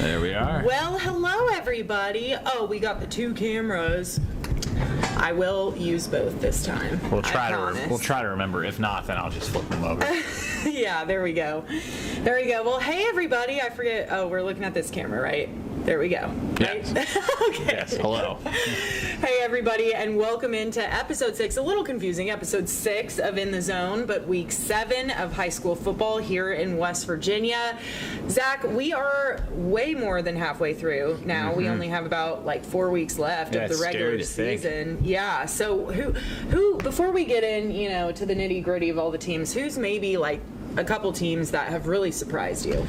There we are. Well, hello everybody. Oh, we got the two cameras. I will use both this time. We'll try to remember. If not, then I'll just flip them over. Yeah, there we go. There we go. Well, hey everybody. I forget. Oh, we're looking at this camera, right? There we go. Right? Yes. Okay. Yes. Hello. Hey everybody, and welcome into episode 6. A little confusing, episode 6 of In the Zone, but week 7 of high school football here in West Virginia. Zach, we are way more than halfway through now. Mm-hmm. We only have about 4 weeks left of the regular season. Yeah. So who before we get in, to the nitty gritty of all the teams, who's maybe a couple teams that have really surprised you?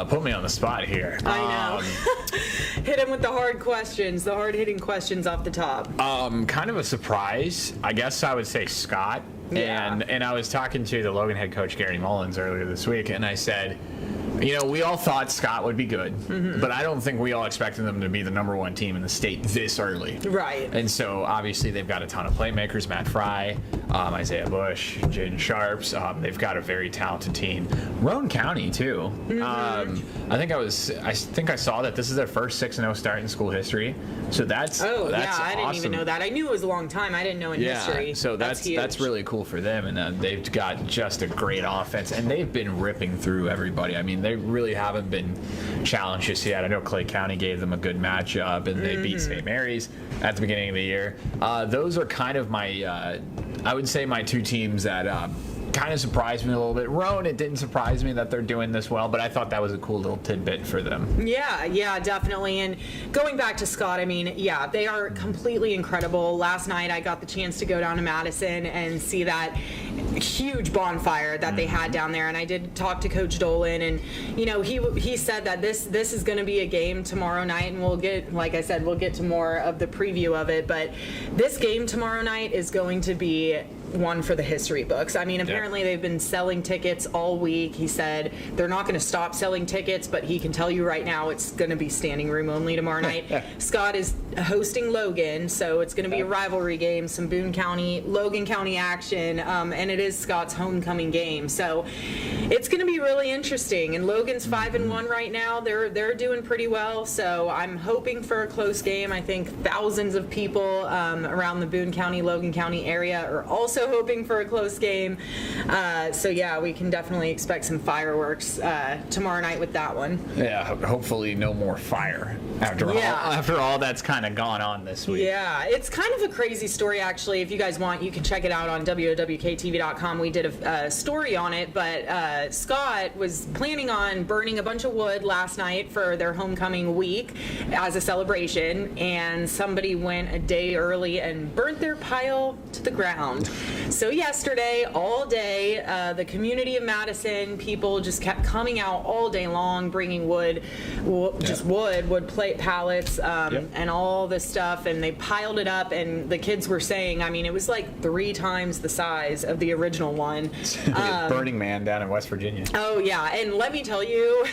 Put me on the spot here. I know. Hit him with the hard questions, the hard-hitting questions off the top. Kind of a surprise. I guess I would say Scott. Yeah. And I was talking to the Logan head coach, Gary Mullins, earlier this week, and I said, we all thought Scott would be good, but I don't think we all expected them to be the number 1 team in the state this early. Right. And so, obviously, they've got a ton of playmakers, Matt Fry, Isaiah Bush, Jaden Sharps. They've got a very talented team. Roane County, too. I think I saw that this is their first 6-0 start in school history. So that's I awesome. didn't even know that. I knew it was a long time. I didn't know in history. So that's really cool for them, and they've got just a great offense, and they've been ripping through everybody. I mean, they really haven't been challenged just yet. I know Clay County gave them a good matchup, and they beat St. Mary's at the beginning of the year. Those are kind of my, I would say, my 2 teams that kind of surprised me a little bit. Roane, it didn't surprise me that they're doing this well, but I thought that was a cool little tidbit for them. Yeah, definitely. And going back to Scott, I mean, yeah, they are completely incredible. Last night I got the chance to go down to Madison and see that huge bonfire that they had down there, and I did talk to Coach Dolan, and he said that this is going to be a game tomorrow night, and we'll get, like I said, we'll get to more of the preview of it, but this game tomorrow night is going to be one for the history books. I mean, apparently they've been selling tickets all week. He said they're not going to stop selling tickets, but he can tell you right now it's going to be standing room only tomorrow night. Scott is hosting Logan, so it's going to be a rivalry game, some Logan County action, and it is Scott's homecoming game. So it's going to be really interesting. And Logan's 5-1 right now. They're doing pretty well. So I'm hoping for a close game. I think thousands of people around the Boone County, Logan County area are also hoping for a close game. So yeah, we can definitely expect some fireworks tomorrow night with that one. Yeah, hopefully no more fire after all that's kind of gone on this week. Yeah, it's kind of a crazy story actually. If you guys want, you can check it out on WOWKTV.com. We did a story on it, but Scott was planning on burning a bunch of wood last night for their homecoming week as a celebration, and somebody went a day early and burnt their pile to the ground. So yesterday, all day, the community of Madison, people just kept coming out all day long, bringing wood plate pallets, and all this stuff, and they piled it up, and the kids were saying, I mean, it was 3 times the size of the original one. Burning Man down in West Virginia. Oh, yeah, and let me tell you,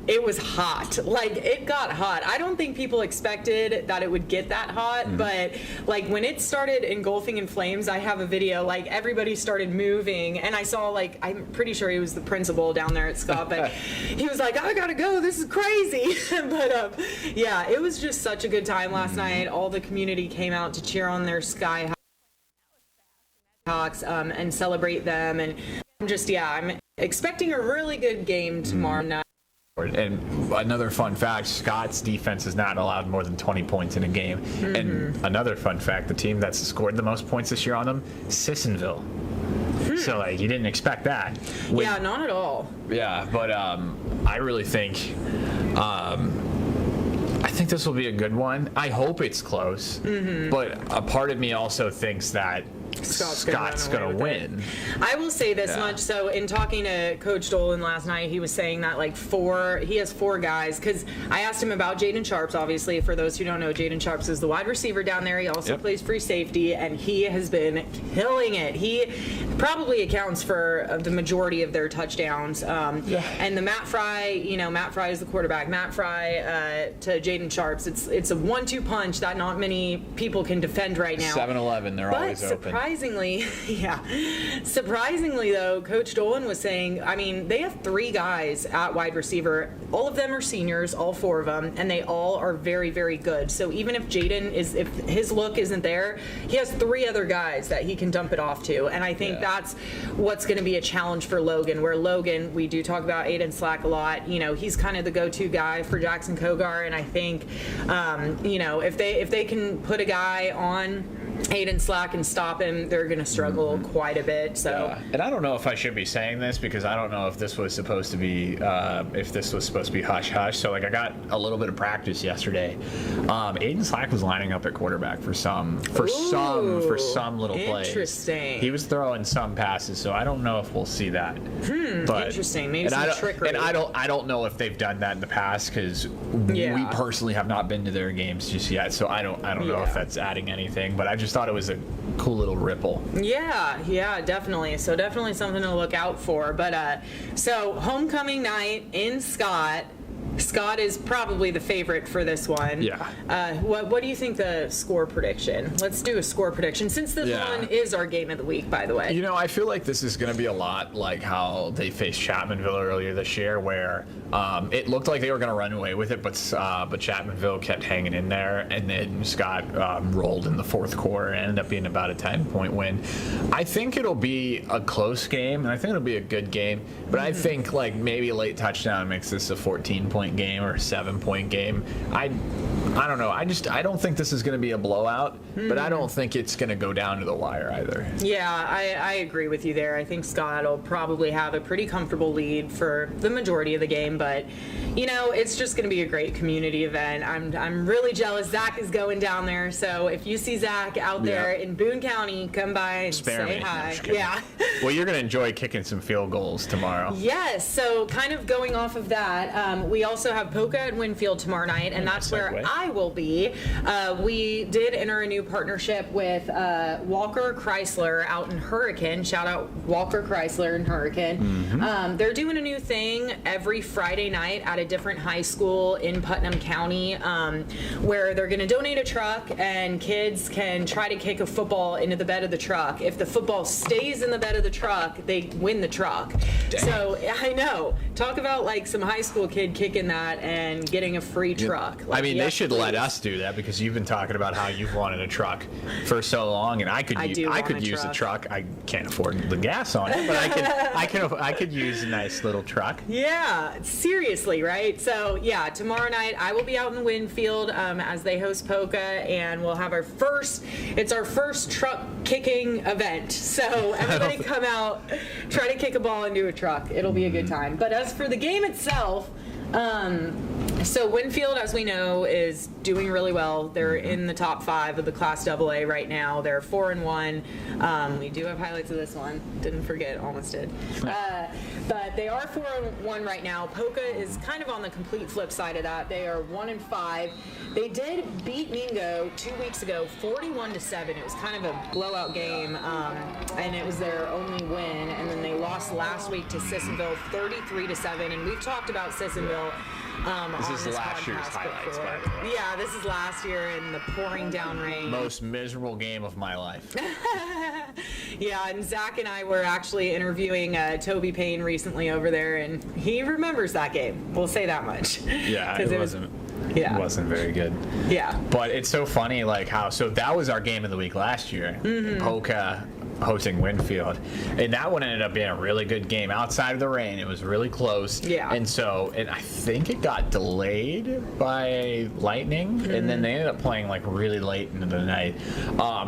it was hot. It got hot. I don't think people expected that it would get that hot, but when it started engulfing in flames, I have a video, everybody started moving, and I saw, I'm pretty sure he was the principal down there at Scott, but he was like, I gotta go, this is crazy. But yeah, it was just such a good time last night. All the community came out to cheer on their Skyhawks and celebrate them, and I'm expecting a really good game tomorrow night. And another fun fact, Scott's defense has not allowed more than 20 points in a game. And another fun fact, the team that's scored the most points this year on them, Sissonville. So, you didn't expect that. Yeah, not at all. Yeah, but I really think... I think this will be a good one. I hope it's close, but a part of me also thinks that Scott's going to win. I will say this much. So in talking to Coach Dolan last night, he was saying that he has 4 guys, because I asked him about Jaden Sharps, obviously. For those who don't know, Jaden Sharps is the wide receiver down there. He also plays free safety, and he has been killing it. He probably accounts for the majority of their touchdowns. And the Matt Fry is the quarterback. Matt Fry to Jaden Sharps. It's a 1-2 punch that not many people can defend right now. 7-Eleven, they're always open. surprisingly, surprisingly though, Coach Dolan was saying, I mean, they have 3 guys at wide receiver. All of them are seniors, all 4 of them, and they all are very, very good. So even if if his look isn't there, he has 3 other guys that he can dump it off to. And I think that's what's going to be a challenge for Logan, where Logan, we do talk about Aiden Slack a lot. You know, he's kind of the go-to guy for Jackson Kogar, and I think, you know, if they can put a guy on Aiden Slack and stop him, they're going to struggle quite a bit. So, and I don't know if I should be saying this because I don't know if this was supposed to be hush hush. So like I got a little bit of practice yesterday. Aiden Slack was lining up at quarterback for some little plays. Interesting. He was throwing some passes, so I don't know if we'll see that. But, interesting. Maybe some trickery. And I don't know if they've done that in the past because we personally have not been to their games just yet. So I don't know if that's adding anything. But I just thought it was a cool little ripple. Yeah, definitely. So definitely something to look out for. But so homecoming night in Scott. Scott is probably the favorite for this one. Yeah. What do you think the score prediction? Let's do a score prediction since this one is our game of the week, by the way. You know, I feel like this is going to be a lot like how they faced Chapmanville earlier this year, where it looked like they were going to run away with it, but Chapmanville kept hanging in there, and then Scott rolled in the fourth quarter and ended up being about a 10-point win. I think it'll be a close game, and I think it'll be a good game, but I think like maybe a late touchdown makes this a 14-point game or a 7-point game. I don't know. I don't think this is going to be a blowout, but I don't think it's going to go down to the wire either. Yeah, I agree with you there. I think Scott will probably have a pretty comfortable lead for the majority of the game, but you know, it's just going to be a great community event. I'm really jealous. Zach is going down there, so if you see Zach out there in Boone County, come by and say hi. Yeah. Well, you're going to enjoy kicking some field goals tomorrow. Yes. So kind of going off of that, we also have Poca at Winfield tomorrow night, and that's where I will be. We did enter a new partnership with Walker Chrysler out in Hurricane. Shout out Walker Chrysler in Hurricane. They're doing a new thing every Friday night at a different high school in Putnam County, where they're going to donate a truck and kids can try to kick a football into the bed of the truck. If the football stays in the bed of the truck, they win the truck. Dang. So I know, talk about like some high school kid kicking that and getting a free truck. Like, I mean, they should let us do that because you've been talking about how you've wanted a truck for so long, and I could use a truck. I can't afford the gas on it, but I could use a nice little truck. Yeah, seriously, right? So yeah, tomorrow night I will be out in Winfield as they host Poca, and we'll have our first truck kicking event. So everybody come out, try to kick a ball into a truck. It'll be a good time. But as for the game itself, so Winfield, as we know, is doing really well. They're in the top 5 of the Class AA right now. They're 4-1. We do have highlights of this one. Didn't forget, almost did. But they are 4-1 right now. Poca is kind of on the complete flip side of that. They are 1-5. They did beat Mingo 2 weeks ago, 41-7. It was kind of a blowout game, and it was their only win. And then they lost last week to Sissonville, 33-7. And we've talked about Sissonville. This is last year's highlights, by the way. Yeah, this is last year in the pouring down rain. Most miserable game of my life. Yeah, and Zach and I were actually interviewing Toby Payne recently over there, and he remembers that game. We'll say that much. Yeah, it wasn't very good. Yeah. But it's so funny, like so that was our game of the week last year. Poca hosting Winfield, and that one ended up being a really good game outside of the rain. It was really close. Yeah. And I think it got delayed by lightning, and then they ended up playing like really late into the night.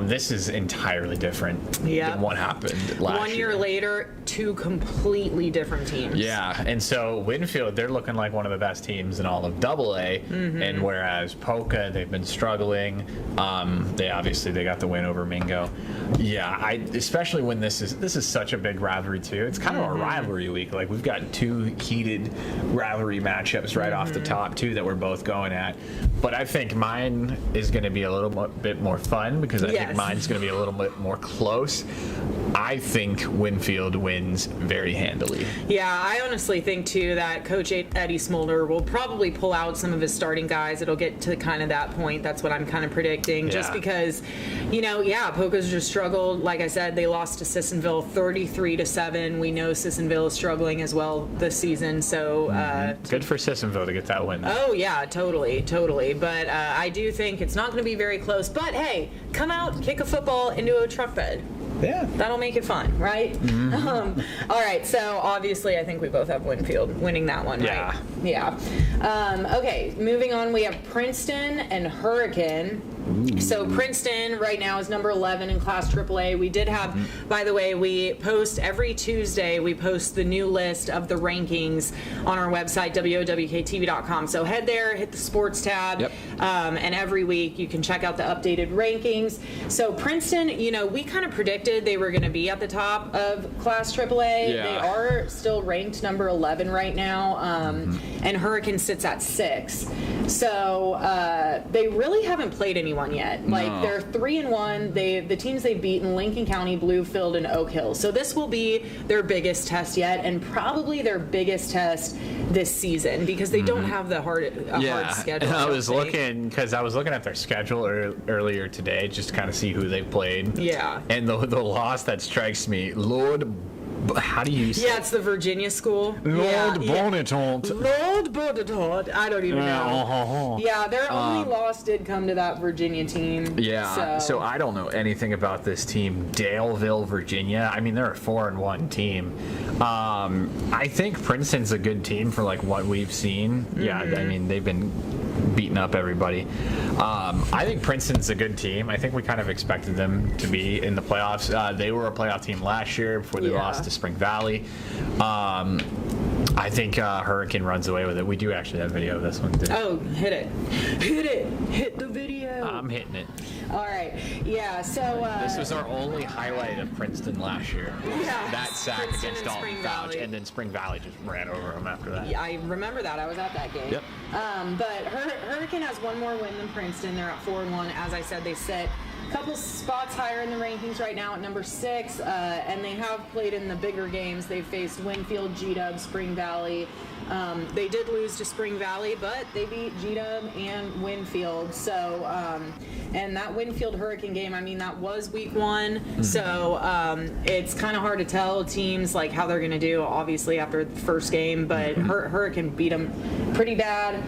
This is entirely different than what happened last year. 1 year later, 2 completely different teams. Yeah, and so Winfield, they're looking like one of the best teams in all of AA, and whereas Poca, they've been struggling. They got the win over Mingo. Yeah, especially when this is such a big rivalry too. It's kind of a rivalry week. Like we've got 2 heated rivalry matchups right off the top too that we're both going at. But I think mine is going to be a little bit more fun because I think mine's going to be a little bit more close. I think Winfield wins very handily. Yeah, I honestly think too that Coach Eddie Smolder will probably pull out some of his starting guys. It'll get to kind of that point. That's what I'm kind of predicting. Just because, Poca's just struggled. Like I said, they lost to Sissonville 33-7. We know Sissonville is struggling as well this season. So good for Sissonville to get that win. Oh yeah, totally. But I do think it's not going to be very close. But hey, come out, kick a football into a truck bed. Yeah. That'll make it fun, right? Mm-hmm. All right, so obviously I think we both have Winfield winning that one, right? Yeah. Okay, moving on, we have Princeton and Hurricane. So Princeton right now is number 11 in Class AAA. We did have, by the way, we post every Tuesday, we post the new list of the rankings on our website, WOWKTV.com. So head there, hit the sports tab, and every week you can check out the updated rankings. So Princeton, we kind of predicted they were going to be at the top of Class AAA. Yeah. They are still ranked number 11 right now, and Hurricane sits at 6. So they really haven't played anyone yet. Like they're 3-1. The teams they've beaten: Lincoln County, Bluefield, and Oak Hill. So this will be their biggest test yet, and probably their biggest test this season because they don't have the hard schedule. And I was looking at their schedule earlier today just to kind of see who they played. Yeah. And the loss that strikes me, Lord. How do you say? Yeah, it's the Virginia school. Lord Bonitant. Lord Bonitant. I don't even know. Yeah, their only loss did come to that Virginia team. Yeah. So I don't know anything about this team, Daleville, Virginia. I mean, they're a 4-1 team. I think Princeton's a good team for like what we've seen. Yeah. I mean, they've been beating up everybody. I think Princeton's a good team. I think we kind of expected them to be in the playoffs. They were a playoff team last year before they lost to Spring Valley. I think Hurricane runs away with it. We do actually have video of this one too. Oh, hit it. Hit the video. I'm hitting it. All right. Yeah, so... this was our only highlight of Princeton last year. Yeah. That sack Princeton against and Dalton Spring College, Valley. and then Spring Valley just ran over them after that. Yeah, I remember that. I was at that game. Yep. But Hurricane has one more win than Princeton. They're at 4-1. As I said, they sit a couple spots higher in the rankings right now at number 6, and they have played in the bigger games. They've faced Winfield, G-Dub, Spring Valley. They did lose to Spring Valley, but they beat G-Dub and Winfield. So, and that Winfield Hurricane game, I mean, that was week 1. So it's kind of hard to tell teams like how they're going to do, obviously, after the first game. But Hurricane beat them pretty bad.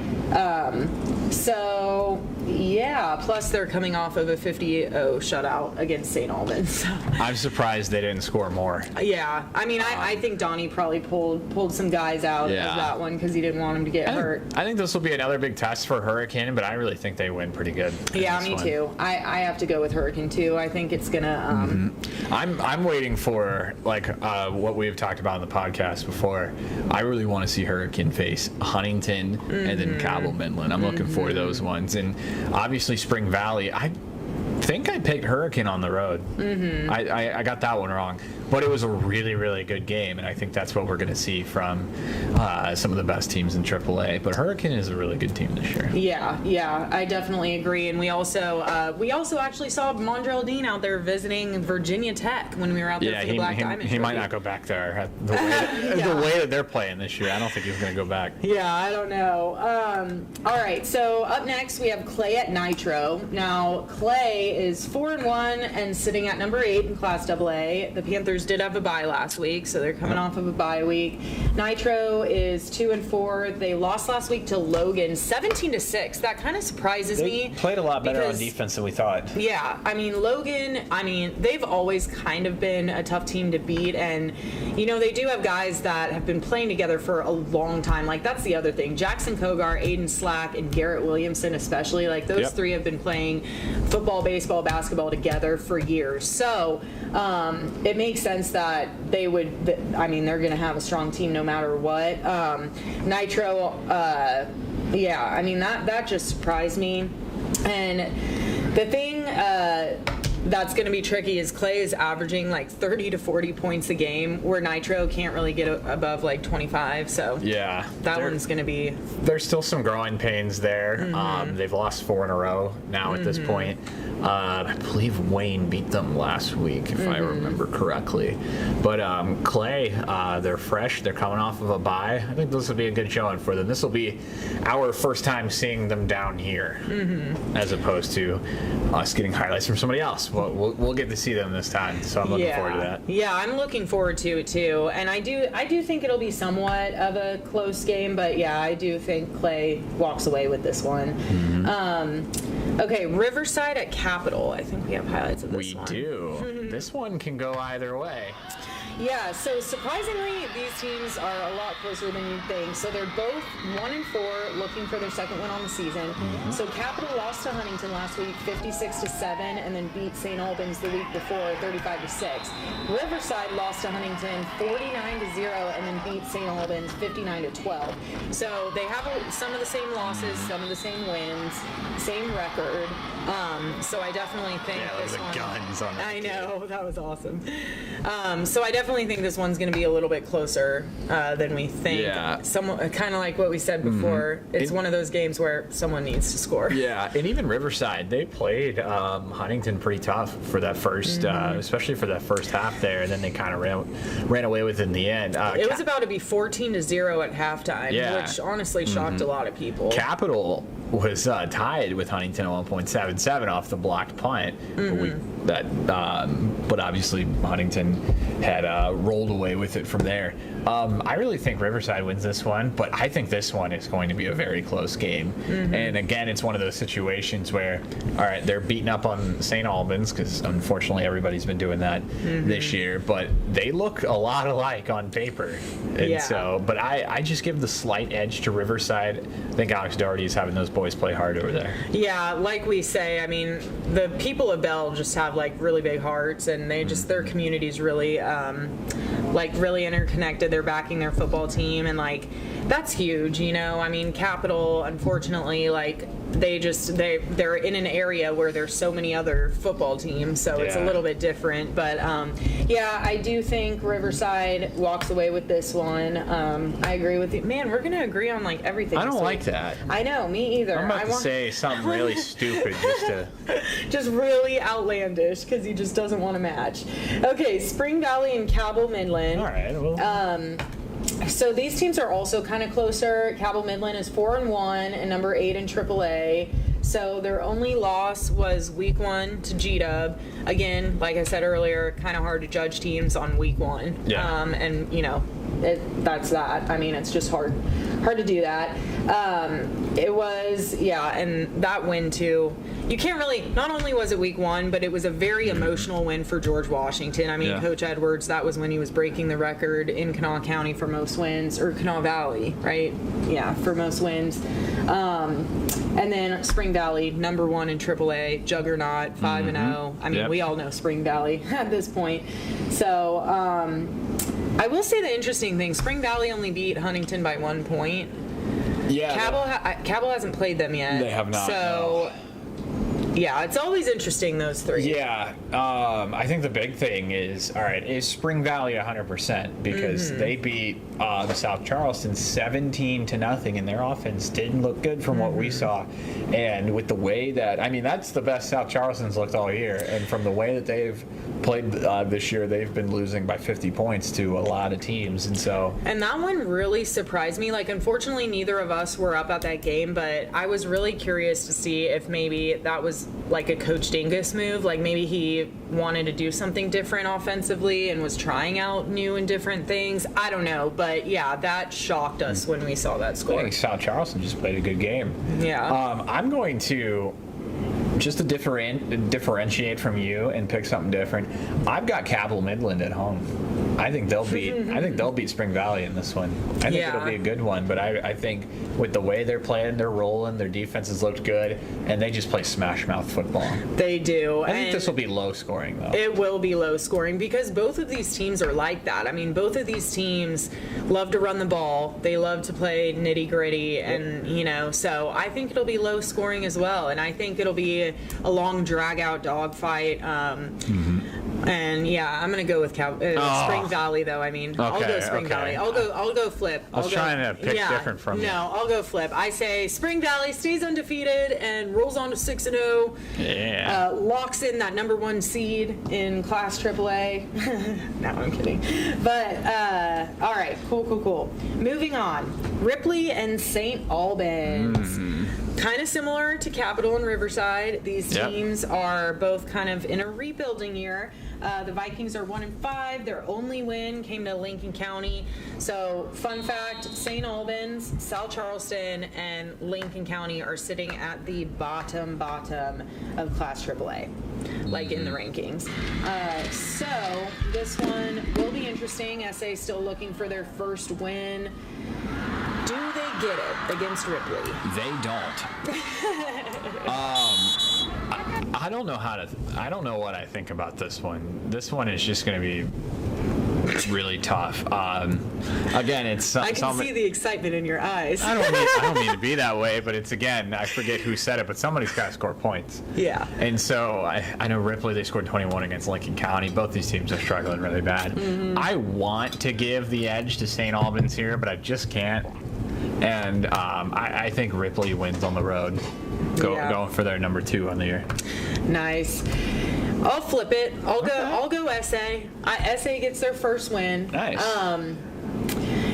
So, yeah, plus they're coming off of a 50-0 shutout against St. Albans. So. I'm surprised they didn't score more. Yeah, I mean, I think Donnie probably pulled some guys out of that one because he didn't want him to get hurt. I think this will be another big test for Hurricane, but I really think they win pretty good. Yeah, me too. I have to go with Hurricane too. I think it's gonna. I'm waiting for what we've talked about in the podcast before. I really want to see Hurricane face Huntington and then Cabell Midland. I'm looking for those ones, and obviously Spring Valley. I think I picked Hurricane on the road. I got that one wrong, but it was a really, really good game, and I think that's what we're going to see from some of the best teams in AAA. But Hurricane is a really good team this year. Yeah, I definitely agree. And we also actually saw Mondrell Dean out there visiting Virginia Tech when we were out there for the Black Diamond. He might not go back there. The way that they're playing this year, I don't think he's going to go back. Yeah, I don't know. All right, so up next we have Clay at Nitro. Now, Clay is 4-1 and sitting at number 8 in Class AA. The Panthers did have a bye last week, so they're coming off of a bye week. Nitro is 2-4. They lost last week to Logan 17-6. That kind of surprises me. They played a lot better on defense than we thought. Yeah, I mean, Logan, they've always kind of been a tough team to beat, and they do have guys that have been playing together for a long time. Like, that's the other thing. Jackson Kogar, Aiden Slack, and Garrett Williamson especially, like those three have been playing football, baseball, basketball together for years. So it makes sense that they're going to have a strong team no matter what. Nitro, that just surprised me. And the thing that's going to be tricky is Clay is averaging like 30 to 40 points a game, where Nitro can't really get above like 25. So yeah, that one's going to be. There's still some growing pains there. They've lost 4 in a row now at this point. I believe Wayne beat them last week, if I remember correctly. But Clay, they're fresh. They're coming off of a bye. I think this will be a good showing for them. This will be our first time seeing them down here, as opposed to us getting highlights from somebody else. We'll get to see them this time, so I'm looking forward to that. Yeah, I'm looking forward to it too, and I do think it'll be somewhat of a close game, but yeah, I do think Clay walks away with this one. Okay, Riverside at Capitol. I think we have highlights of this one. We do. This one can go either way. Yeah, so surprisingly, these teams are a lot closer than you'd think. So they're both 1-4, looking for their second win on the season. So Capital lost to Huntington last week, 56-7, and then beat St. Albans the week before, 35-6. Riverside lost to Huntington, 49-0, and then beat St. Albans, 59-12. So they have some of the same losses, some of the same wins, same record. So I definitely think this one. Guns on I know, that was awesome. So I definitely think this one's going to be a little bit closer than we think. Yeah. Kind of like what we said before. It's one of those games where someone needs to score. Yeah, and even Riverside, they played Huntington pretty tough for that first, especially for that first half there, and then they kind of ran away with it in the end. It was about to be 14-0 at halftime, which honestly shocked a lot of people. Capital was tied with Huntington at 1.77 off the blocked punt. But obviously Huntington had rolled away with it from there. I really think Riverside wins this one, but I think this one is going to be a very close game. And again, it's one of those situations where, all right, they're beating up on St. Albans, because unfortunately everybody's been doing that this year, but they look a lot alike on paper. And so, but I just give the slight edge to Riverside. I think Alex Doherty is having those boys play hard over there. Yeah, like we say, I mean, the people of Bell just have like really big hearts, and they just, their community's really really interconnected. They're backing their football team, and like that's huge, you know. I mean, Capital, unfortunately, like they're in an area where there's so many other football teams, so it's a little bit different. But I do think Riverside walks away with this one. I agree with you, man. We're gonna agree on like everything. I don't like that. I know, me either. I'm about to say something really stupid just really outlandish, because he just doesn't want to match. Okay, Spring Valley and Cabell Midland. All right. Well. So these teams are also kind of closer. Cabell Midland is 4-1 and number 8 in AAA. So their only loss was week 1 to G-Dub. Again, like I said earlier, kind of hard to judge teams on week 1. Yeah. And you know, that's that. I mean, it's just hard to do that. It was, and that win too. You can't really, not only was it week 1, but it was a very emotional win for George Washington. I mean, Coach Edwards, that was when he was breaking the record in Kanawha County for most wins, or Kanawha Valley, right? Yeah, for most wins. And then Spring Valley, number 1 in AAA, juggernaut, 5-0. I mean, we all know Spring Valley at this point. So, I will say the interesting thing, Spring Valley only beat Huntington by 1 point. Yeah. Cabell hasn't played them yet. They have not. So, yeah, it's always interesting, those three. Yeah. I think the big thing is, all right, is Spring Valley 100%, because they beat South Charleston 17-0, and their offense didn't look good from what we saw. And with the way that, I mean, that's the best South Charleston's looked all year. And from the way that they've played this year, they've been losing by 50 points to a lot of teams. And that one really surprised me. Like, unfortunately, neither of us were up at that game, but I was really curious to see if maybe that was like a Coach Dingus move. Like, maybe he wanted to do something different offensively and was trying out new and different things. I don't know. But, yeah, that shocked us when we saw that score. I think South Charleston just played a good game. Yeah. I'm going to, just to differentiate from you and pick something different, I've got Cabell Midland at home. I think they'll beat Spring Valley in this one. I think it'll be a good one, but I think with the way they're playing, they're rolling, their defense has looked good, and they just play smash mouth football. They do. I think this will be low scoring though. It will be low scoring because both of these teams are like that. I mean, both of these teams love to run the ball. They love to play nitty gritty, and so I think it'll be low scoring as well. And I think it'll be a long drag out dogfight. And yeah, I'm gonna go with Spring Valley though. I mean, I'll go Spring Valley. I'll go flip. I was trying to pick different from you. No, I'll go flip. I say Spring Valley stays undefeated and rolls on to 6-0. Yeah. Locks in that number 1 seed in Class AAA. No, I'm kidding. But all right, cool. Moving on, Ripley and St. Albans. Kind of similar to Capital and Riverside. These teams are both kind of in a rebuilding year. The Vikings are 1-5. Their only win came to Lincoln County. So, fun fact, St. Albans, South Charleston, and Lincoln County are sitting at the bottom of Class AAA, like in the rankings. So, this one will be interesting. SA still looking for their first win. Do they get it against Ripley? They don't. I don't know I don't know what I think about this one. This one is just going to be really tough. Again, it's I can see the excitement in your eyes. I don't mean to be that way, but it's, again, I forget who said it, but somebody's got to score points. Yeah. And so I know Ripley, they scored 21 against Lincoln County. Both these teams are struggling really bad. I want to give the edge to St. Albans here, but I just can't. And I think Ripley wins on the road, going for their number 2 on the year. Nice. I'll flip it. I'll go SA. SA gets their first win. Nice.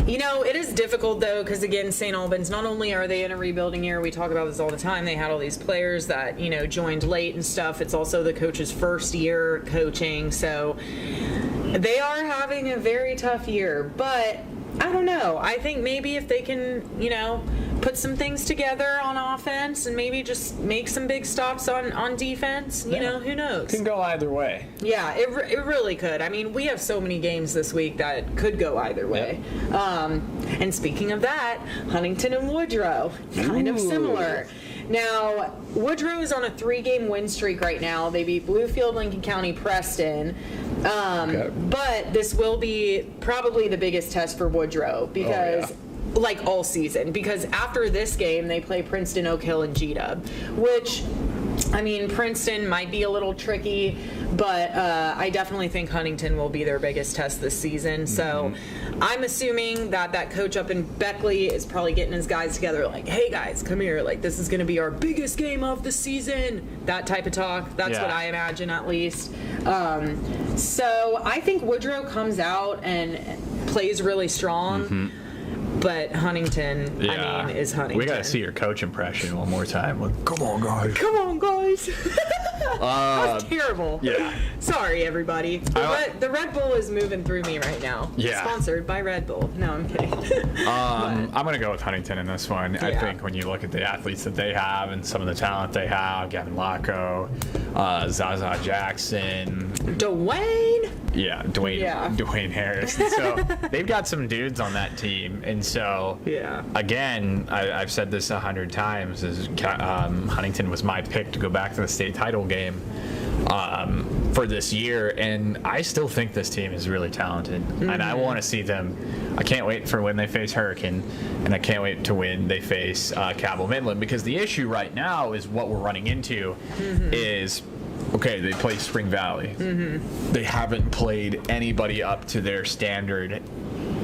It is difficult though, because again, St. Albans, not only are they in a rebuilding year, we talk about this all the time. They had all these players that joined late and stuff. It's also the coach's first year coaching, so they are having a very tough year. But I don't know. I think maybe if they can, put some things together on offense and maybe just make some big stops on defense, who knows? Can go either way. Yeah, it really could. I mean, we have so many games this week that could go either way. Yep. And speaking of that, Huntington and Woodrow, kind of similar. Now, Woodrow is on a 3-game win streak right now. They beat Bluefield, Lincoln County, Preston. But this will be probably the biggest test for Woodrow because like all season, because after this game they play Princeton, Oak Hill, and G-Dub, which, I mean, Princeton might be a little tricky, but I definitely think Huntington will be their biggest test this season. So I'm assuming that coach up in Beckley is probably getting his guys together like, hey guys, come here, like this is going to be our biggest game of the season, that type of talk. That's what I imagine, at least. So I think Woodrow comes out and plays really strong. But Huntington, is Huntington. We got to see your coach impression one more time. Come on, guys. Come on, guys. That was terrible. Yeah. Sorry, everybody. The Red Bull is moving through me right now. Yeah. Sponsored by Red Bull. No, I'm kidding. I'm going to go with Huntington in this one. I think when you look at the athletes that they have and some of the talent they have, Gavin Lacco, Zaza Jackson. Dwayne. Yeah, Dwayne Harris. So they've got some dudes on that team. And so, again, I've said this 100 times, is Huntington was my pick to go back to the state title game for this year, and I still think this team is really talented, and I want to see them. I can't wait for when they face Hurricane, and I can't wait to when they face Cabell Midland, because the issue right now is what we're running into is, okay, they play Spring Valley. They haven't played anybody up to their standard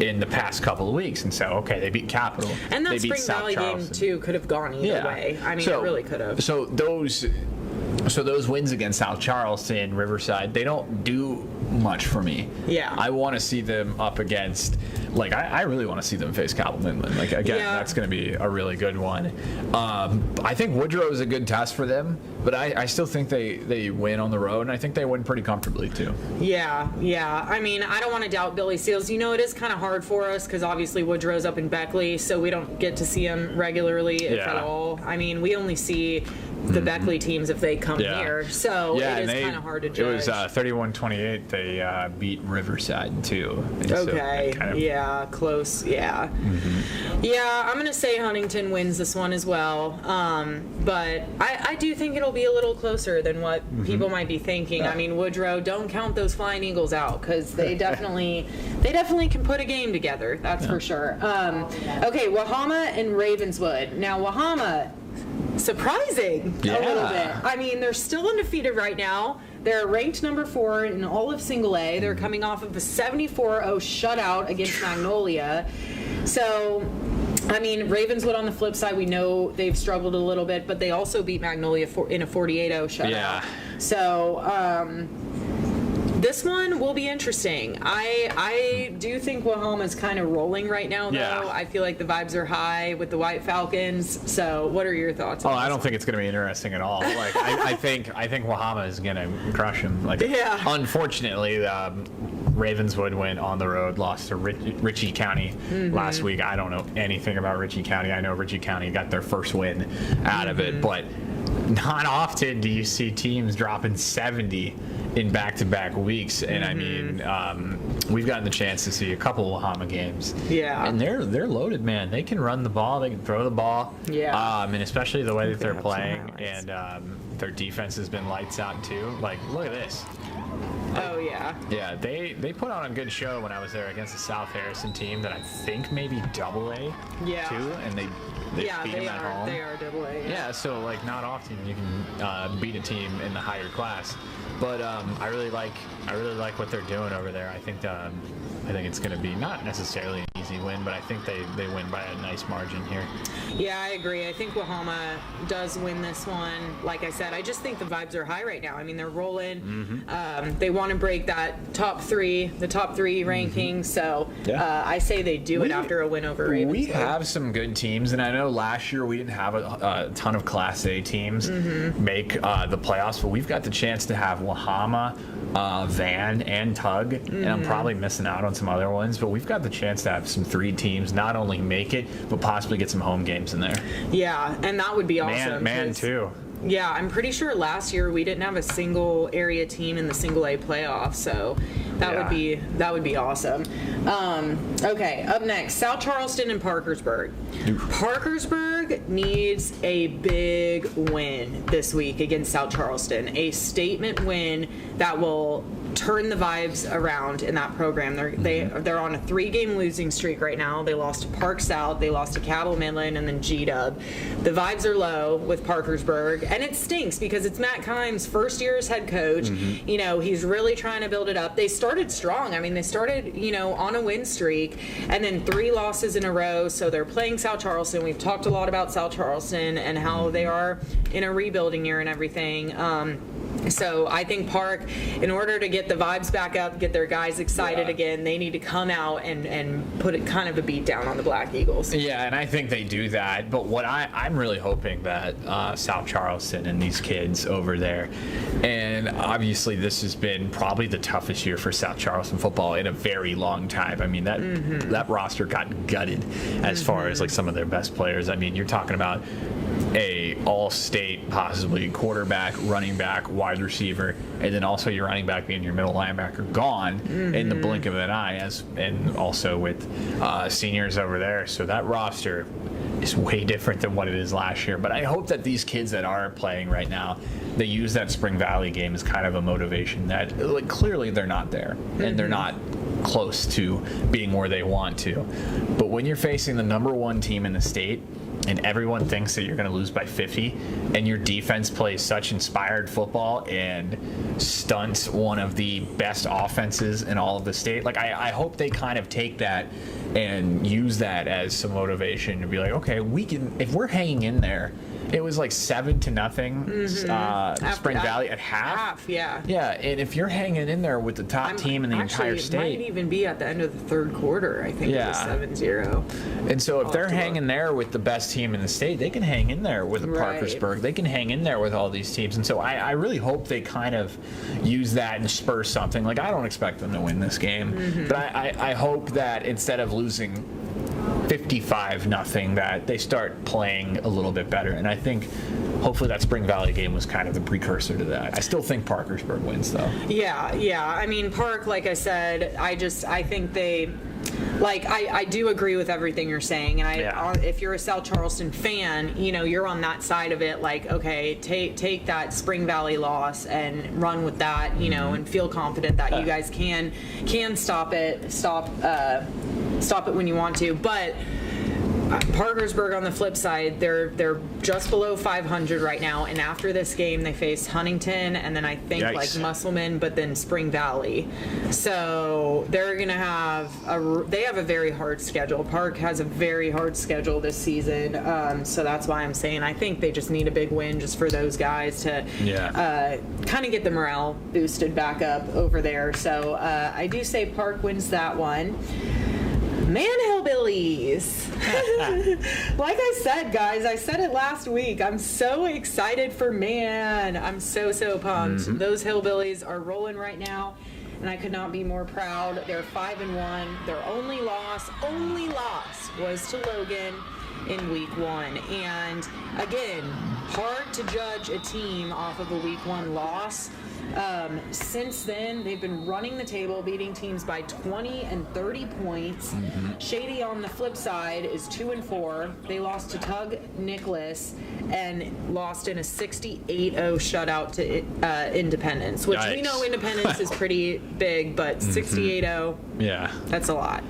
in the past couple of weeks, and so they beat Capital, and that they beat Spring South Valley Charleston. game too could have gone either way. I mean, it really could have. So those wins against South Charleston, Riverside, they don't do much for me. Yeah. I want to see them up against like I really want to see them face Cabell Midland. Like again, that's going to be a really good one. I think Woodrow is a good test for them, but I still think they win on the road, and I think they win pretty comfortably too. Yeah. I mean, I don't want to doubt Billy Seals. It is kind of hard for us because obviously Woodrow's up in Beckley, so we don't get to see him regularly, if at all. I mean, we only see the Beckley teams if they come here, so it is kind of hard to judge. It was 31-28. They beat Riverside too. And okay, so close. Yeah, I'm gonna say Huntington wins this one as well. But I do think it'll be a little closer than what people might be thinking. I mean, Woodrow, don't count those Flying Eagles out because they definitely can put a game together. That's for sure. Okay, Wahama and Ravenswood. Now Wahama, surprising a little bit. I mean, they're still undefeated right now. They're ranked number 4 in all of Single A. They're coming off of a 74-0 shutout against Magnolia. So, I mean, Ravenswood on the flip side, we know they've struggled a little bit, but they also beat Magnolia in a 48-0 shutout. Yeah. So, this one will be interesting. I do think Wahama's kind of rolling right now, though. Yeah. I feel like the vibes are high with the White Falcons. So, what are your thoughts on this? I don't think it's going to be interesting at all. Like, I think Wahama is going to crush him. Like, unfortunately, Ravenswood went on the road, lost to Ritchie County last week. I don't know anything about Ritchie County. I know Ritchie County got their first win out of it, but not often do you see teams dropping 70 in back-to-back weeks. And I mean, we've gotten the chance to see a couple of Wahama games. Yeah. And they're loaded, man. They can run the ball. They can throw the ball. Yeah. And especially the way that they're playing. And their defense has been lights out, too. Like, look at this. Oh, yeah. Yeah, they put on a good show when I was there against the South Harrison team that I think maybe AA, too, and they beat them at home. They are AA. Yeah, so like not often you can beat a team in the higher class, but I really like what they're doing over there. I think it's going to be not necessarily an easy win, but I think they win by a nice margin here. Yeah, I agree. I think Wahama does win this one. Like I said, I just think the vibes are high right now. I mean, they're rolling. They want to break the top three rankings. So I say they do it after a win over Ravenswood. We have some good teams, and I know last year we didn't have a ton of Class A teams make the playoffs, but we've got the chance to have Wahama, Van, and Tug, and I'm probably missing out on some other ones, but we've got the chance to have some 3 teams not only make it, but possibly get some home games in there. Yeah, and that would be awesome. Man, too. Yeah, I'm pretty sure last year we didn't have a single area team in the Single A playoff, so that would be awesome. Okay, up next, South Charleston and Parkersburg. Parkersburg needs a big win this week against South Charleston, a statement win that will turn the vibes around in that program. They're on a 3-game losing streak right now. They lost to Park South, they lost to Cabell Midland, and then G-Dub. The vibes are low with Parkersburg, and it stinks because it's Matt Kimes' first year as head coach. He's really trying to build it up. They started strong. I mean, they started, on a win streak, and then 3 losses in a row. So they're playing South Charleston. We've talked a lot about South Charleston and how they are in a rebuilding year and everything. So I think Park, in order to get the vibes back up, get their guys excited again, they need to come out and put it kind of a beat down on the Black Eagles. Yeah, and I think they do that. But what I'm really hoping that South Charleston and these kids over there, and obviously this has been probably the toughest year for South Charleston football in a very long time. I mean, that roster got gutted as far as like some of their best players. I mean, you're talking about a all-state, possibly quarterback, running back, wide receiver, and then also your running back being your middle linebacker gone in the blink of an eye, and also with seniors over there. So that roster is way different than what it is last year. But I hope that these kids that are playing right now, they use that Spring Valley game as kind of a motivation that clearly they're not there and they're not close to being where they want to. But when you're facing the number 1 team in the state, and everyone thinks that you're going to lose by 50, and your defense plays such inspired football and stunts one of the best offenses in all of the state. Like, I hope they kind of take that and use that as some motivation to be like, okay, we can, if we're hanging in there It was like 7-0. Spring Valley at half. Yeah. Yeah, and if you're hanging in there with the top team in the entire state, it might even be at the end of the third quarter. I think it was 7-0. And so if they're hanging there with the best team in the state, they can hang in there with Parkersburg. They can hang in there with all these teams. And so I really hope they kind of use that and spur something. Like, I don't expect them to win this game, but I hope that instead of losing 55-0, that they start playing a little bit better. And I think hopefully that Spring Valley game was kind of the precursor to that. I still think Parkersburg wins, though. Yeah. I mean, Park, like I said, I think they... Like, I do agree with everything you're saying, and if you're a South Charleston fan, you know, you're on that side of it, like, okay, take that Spring Valley loss and run with that, you know, and feel confident that you guys can stop it when you want to. But Parkersburg, on the flip side, they're just below 500 right now, and after this game they face Huntington and then I think like Musselman, but then Spring Valley. So they're gonna have a very hard schedule. Park has a very hard schedule this season, so that's why I'm saying I think they just need a big win just for those guys to kind of get the morale boosted back up over there. So I do say Park wins that one. Man Hillbillies. Like I said, guys, I said it last week. I'm so excited for Man. I'm so pumped. Those Hillbillies are rolling right now, and I could not be more proud. They're 5-1. Their only loss was to Logan in week 1. And again, hard to judge a team off of a week 1 loss. Since then, they've been running the table, beating teams by 20 and 30 points. Shady, on the flip side, is 2-4. They lost to Tug Nicholas and lost in a 68-0 shutout to Independence, which we know Independence is pretty big, but 68-0, that's a lot.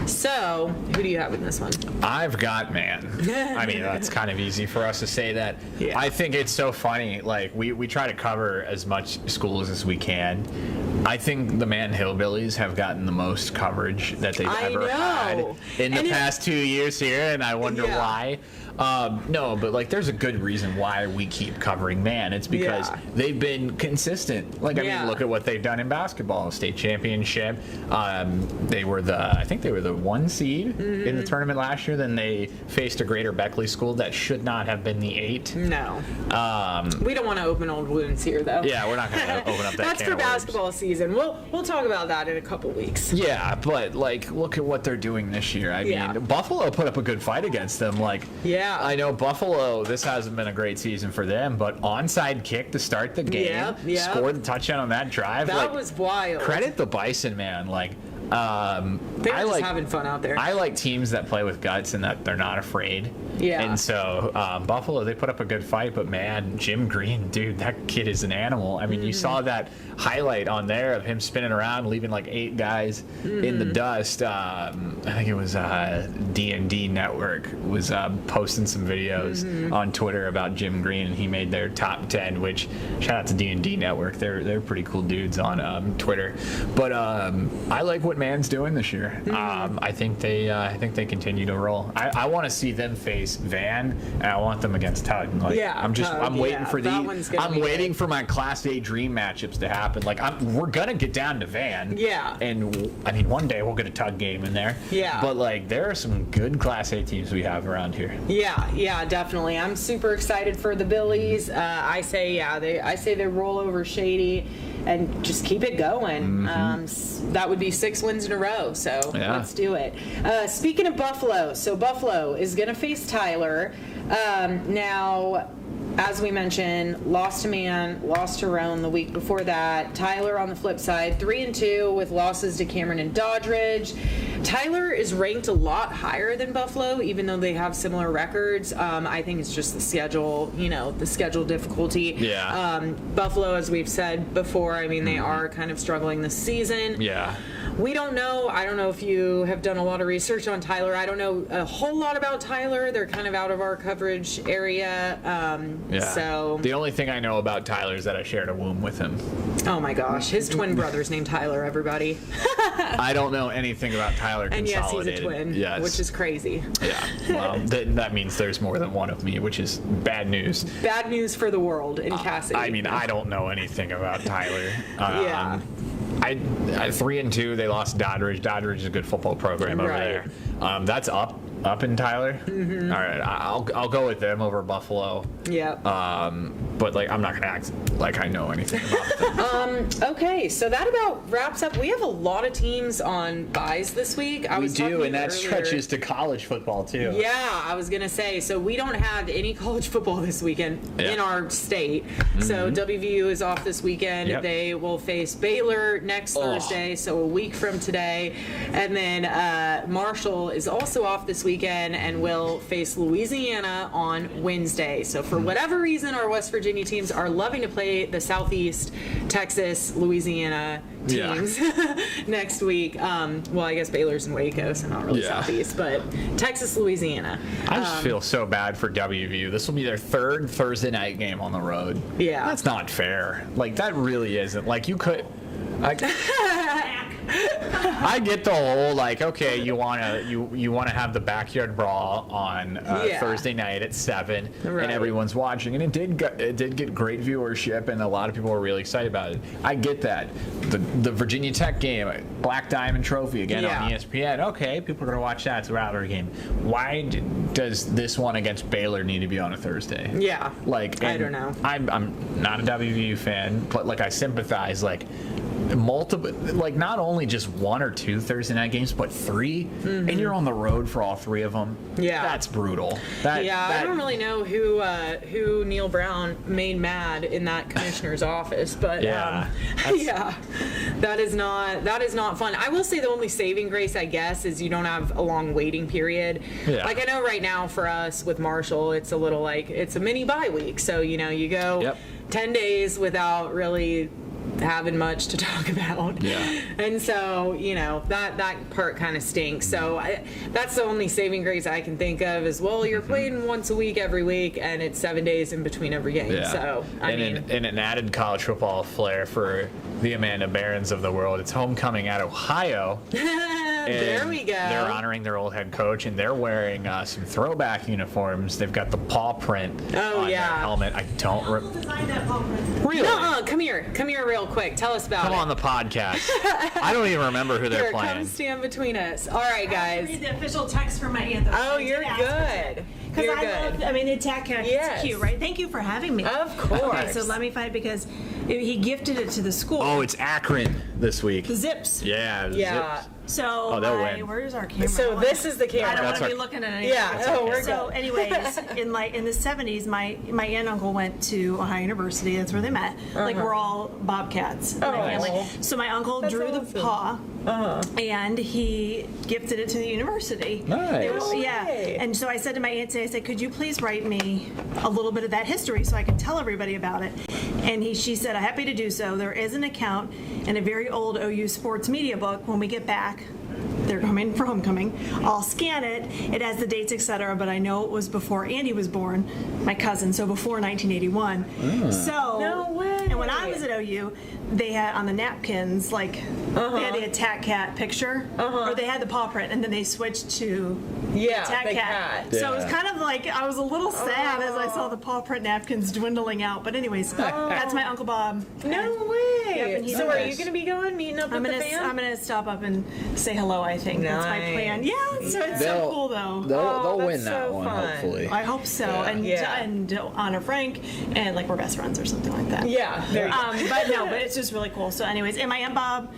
So, who do you have in this one? I've got Man. I mean, that's kind of easy for us to say that. Yeah. I think it's so funny. Like, we try to cover as much schools as we can. I think the Man Hillbillies have gotten the most coverage that they've ever had in the past 2 years here, and I wonder why. No, but like there's a good reason why we keep covering Man. It's because they've been consistent. Like, I mean, look at what they've done in basketball. State championship. I think they were the 1 seed in the tournament last year. Then they faced a Greater Beckley school that should not have been the 8. No. We don't want to open old wounds here, though. Yeah, we're not going to open up that That's can for of worms. Basketball season. We'll talk about that in a couple weeks. Yeah, but like, look at what they're doing this year. I mean, Buffalo put up a good fight against them. Like, I know Buffalo, this hasn't been a great season for them, but onside kick to start the game, scored the touchdown on that drive. That was wild. Credit the Bison, man. Like, they're just having fun out there. I like teams that play with guts and that they're not afraid. Yeah. And so Buffalo, they put up a good fight, but man, Jim Green, dude, that kid is an animal. I mean, you saw that highlight on there of him spinning around, leaving like 8 guys in the dust. I think it was D&D Network was posting some videos on Twitter about Jim Green, and he made their top 10. Which shout out to D&D Network, they're pretty cool dudes on Twitter. But I like what Man's doing this year. I think they continue to roll. I want to see them face Van, and I want them against Tug. Like, I'm waiting for these. I'm waiting for my Class A dream matchups to happen. Like, we're gonna get down to Van. Yeah. And I mean, one day we'll get a Tug game in there. Yeah. But like, there are some good Class A teams we have around here. Yeah, definitely. I'm super excited for the Billies. I say they roll over Shady and just keep it going. That would be 6 wins in a row, so let's do it. Speaking of Buffalo, so Buffalo is going to face Tyler. Now, as we mentioned, lost to Man, lost to Roan the week before that. Tyler, on the flip side, 3-2 with losses to Cameron and Doddridge. Tyler is ranked a lot higher than Buffalo, even though they have similar records. I think it's just the schedule, the schedule difficulty. Yeah. Buffalo, as we've said before, I mean, they are kind of struggling this season. Yeah. We don't know. I don't know if you have done a lot of research on Tyler. I don't know a whole lot about Tyler. They're kind of out of our coverage area. So the only thing I know about Tyler is that I shared a womb with him. Oh my gosh, his twin brother's named Tyler. Everybody. I don't know anything about Tyler. Tyler And yes, he's a consolidated. twin, Yes. which is crazy. Yeah. Well, that means there's more than one of me, which is bad news. Bad news for the world in Cassidy. I mean, I don't know anything about Tyler. Yeah. I 3-2. They lost Doddridge. Doddridge is a good football program over Right. there. That's up in Tyler. Mm-hmm. All right, I'll go with them over Buffalo. Yeah. But like I'm not gonna act like I know anything about them. Okay, so that about wraps up. We have a lot of teams on buys this week. I We was talking do, to and you that earlier. stretches to college football too. Yeah, I was gonna say. So we don't have any college football this weekend in our state. So WVU is off this weekend. Yep. They will face Baylor next Thursday, so a week from today, and then Marshall is also off this weekend and will face Louisiana on Wednesday. So for whatever reason, our West Virginia teams are loving to play the Southeast, Texas, Louisiana teams next week. Well, I guess Baylor's in Waco, so not really Yeah. Southeast, but Texas, Louisiana. I just feel so bad for WVU. This will be their third Thursday night game on the road. Yeah. That's not fair. Like, that really isn't. Like, you could... I get the whole, like, okay, you wanna have the backyard brawl on Thursday night at 7, Right. and everyone's watching, and it did get great viewership, and a lot of people were really excited about it. I get that. The Virginia Tech game, Black Diamond Trophy again on ESPN. Okay, people are gonna watch that. It's a rivalry game. Why does this one against Baylor need to be on a Thursday? Yeah. Like, I and don't know. I'm not a WVU fan, but like I sympathize. Like multiple, like not only just 1 or 2 Thursday night games, but 3, and you're on the road for all 3 of them. Yeah. That's brutal. I don't really know who Neil Brown made mad in that commissioner's office, but Yeah, that is not fun. I will say the only saving grace, I guess, is you don't have a long waiting period. Yeah. Like I know right now for us with Marshall, it's a little like it's a mini bye week, so you go 10 days without really having much to talk about. Yeah. And so, that part kind of stinks. So that's the only saving grace I can think of is, well, you're playing once a week every week, and it's 7 days in between every game. Yeah. So, and an added college football flair for the Amanda Barons of the world. It's homecoming at Ohio. there we go. They're honoring their old head coach, and they're wearing some throwback uniforms. They've got the paw print on their helmet. I don't really. Nuh-uh, come here real quick. Tell us about it. Come on the podcast. I don't even remember who they're Here, playing. come stand between us. All right, guys. Read the official text from my aunt. Oh, you're good. Because You're I good. love, I mean, the tech Yes. it's cute, right? Thank you for having me. Of course. Okay, so let me find because he gifted it to the school. Oh, it's Akron this week. The Zips. Yeah. Yeah. Zips. So they'll win. where's our camera? So this is the I camera. don't want That's to be our- looking at anything. Yeah. Oh, we're So, good. anyways, in the 70s, my aunt and uncle went to Ohio University. That's where they met. Like we're all Bobcats in my family. So my uncle drew the paw, and he gifted it to the university. Nice. It was- No yeah. way. And so I said to my aunt, I said, could you please write me a little bit of that history so I can tell everybody about it? And she said, I'm happy to do so. There is an account in a very old OU sports media book. When we get back, they're coming for homecoming. I'll scan it. It has the dates, etc. But I know it was before Andy was born, my cousin, so before 1981. So No way. And when I was at OU, they had on the napkins they had the attack cat picture, or they had the paw print, and then they switched to attack the cat. cat. So it was Yeah. kind of like I was a little sad as I saw the paw print napkins dwindling out. But anyways, that's my Uncle Bob. No And- way. Yep, and he's So are nice. you going to be going, meeting up I'm with gonna the fam? I'm gonna stop up and say hello. I think that's my Nice. plan. Yeah, so it's so cool though. They'll that's win that so one, fun. hopefully. I hope so. Yeah. And Anna Frank and we're best friends or something like that. Yeah. There you go. But it's just really cool. So anyways, and my Aunt Bob,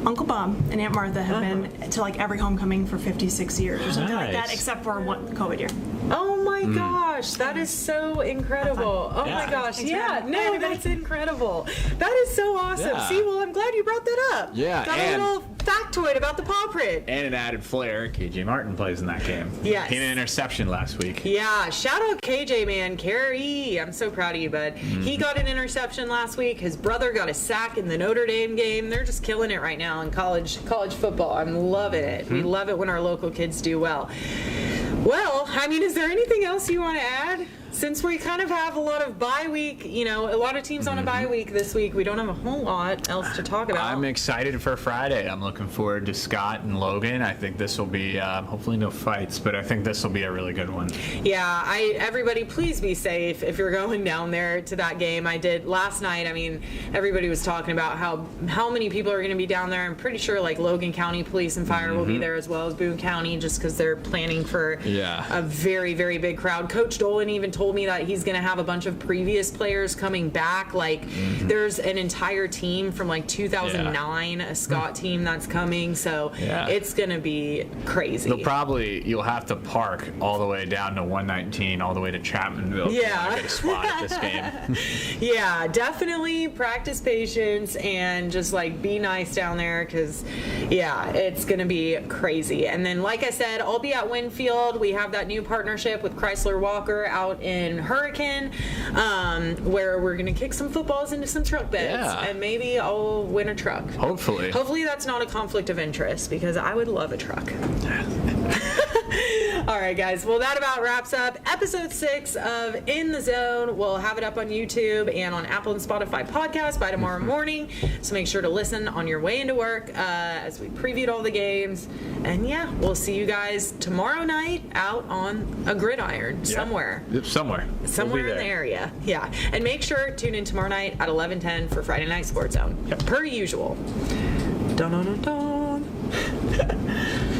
Uncle Bob, and Aunt Martha have been to every homecoming for 56 years or something like that, Nice. except for one COVID year. Oh my gosh, that is so incredible. Oh my Yeah. gosh, Thanks for yeah, having me. no, Bye, everybody. that's incredible. That is so awesome. Yeah. See, well, I'm glad you brought that up. Yeah, Got and- a little factoid about the paw print. And an added flair, KJ Martin plays in that game. Yes. He had an interception last week. Yeah, shout out KJ, man. Carey, I'm so proud of you, bud. Mm-hmm. He got an interception last week. His brother got a sack in the Notre Dame game. They're just killing it right now in college football. I'm loving it. We love it when our local kids do well. Well, I mean, is there anything else you want to add? since we kind of have a lot of bye week, a lot of teams on a bye week this week, we don't have a whole lot else to talk about. I'm excited for Friday. I'm looking forward to Scott and Logan. I think this will be, hopefully no fights, but I think this will be a really good one. Yeah, everybody please be safe if you're going down there to that game. I did last night. I mean, everybody was talking about how many people are going to be down there. I'm pretty sure like Logan County Police and Fire will be there as well as Boone County, just because they're planning for a very, very big crowd. Coach Dolan even told me that he's going to have a bunch of previous players coming back. Like there's an entire team from like 2009, a Scott team that's coming. So it's going to be crazy. You'll have to park all the way down to 119, all the way to Chapmanville. Yeah. Get a spot at this game. Yeah, definitely practice patience and just like be nice down there because, it's going to be crazy. And then, like I said, I'll be at Winfield. We have that new partnership with Chrysler Walker out in Hurricane where we're going to kick some footballs into some truck beds and maybe I'll win a truck. Hopefully that's not a conflict of interest because I would love a truck. All right, guys. Well, that about wraps up episode 6 of In the Zone. We'll have it up on YouTube and on Apple and Spotify podcasts by tomorrow morning. So make sure to listen on your way into work as we previewed all the games. And we'll see you guys tomorrow night out on a gridiron somewhere. Somewhere In the area. Yeah. And make sure to tune in tomorrow night at 11:10 for Friday Night Sports Zone. Per usual. Dun dun dun dun.